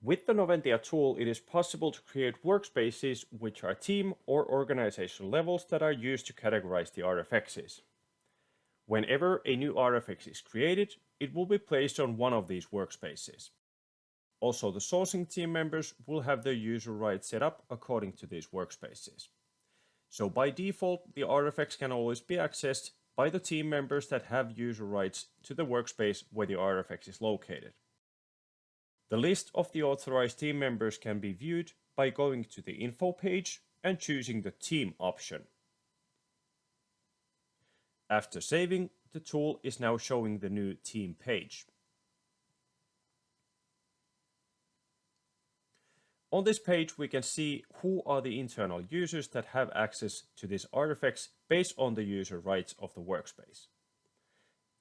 With the Noventia tool, it is possible to create workspaces which are team or organization levels that are used to categorize the RFxs. Whenever a new RFx is created, it will be placed on one of these workspaces. Also, the sourcing team members will have their user rights set up according to these workspaces. So by default, the RFx can always be accessed by the team members that have user rights to the workspace where the RFx is located. The list of the authorized team members can be viewed by going to the info page and choosing the team option. After saving, the tool is now showing the new team page. On this page, we can see who are the internal users that have access to this RFx based on the user rights of the workspace.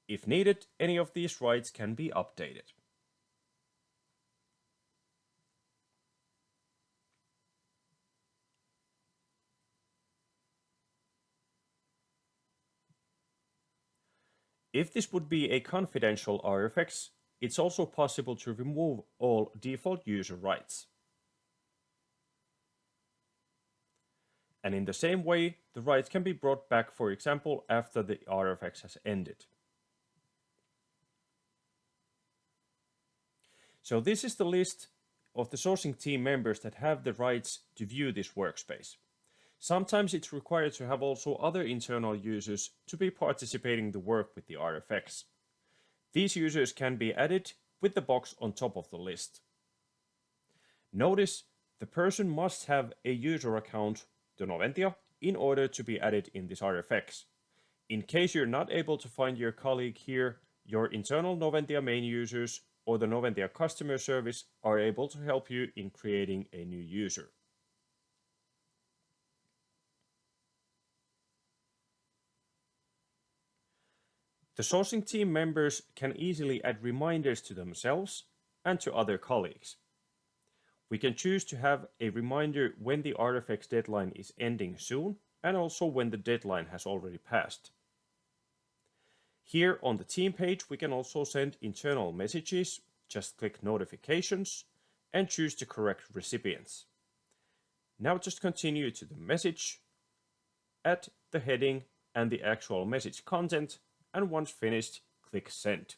If needed, any of these rights can be updated. If this would be a confidential RFx, it's also possible to remove all default user rights. And in the same way, the rights can be brought back, for example, after the RFx has ended. So this is the list of the sourcing team members that have the rights to view this workspace. Sometimes it's required to have also other internal users to be participating in the work with the RFx. These users can be added with the box on top of the list. Notice the person must have a user account, the Noventia, in order to be added in this RFx. In case you're not able to find your colleague here, your internal Noventia main users or the Noventia customer service are able to help you in creating a new user. The sourcing team members can easily add reminders to themselves and to other colleagues. We can choose to have a reminder when the RFx deadline is ending soon and also when the deadline has already passed. Here on the team page, we can also send internal messages. Just click notifications and choose the correct recipients. Now just continue to the message, add the heading and the actual message content, and once finished, click send.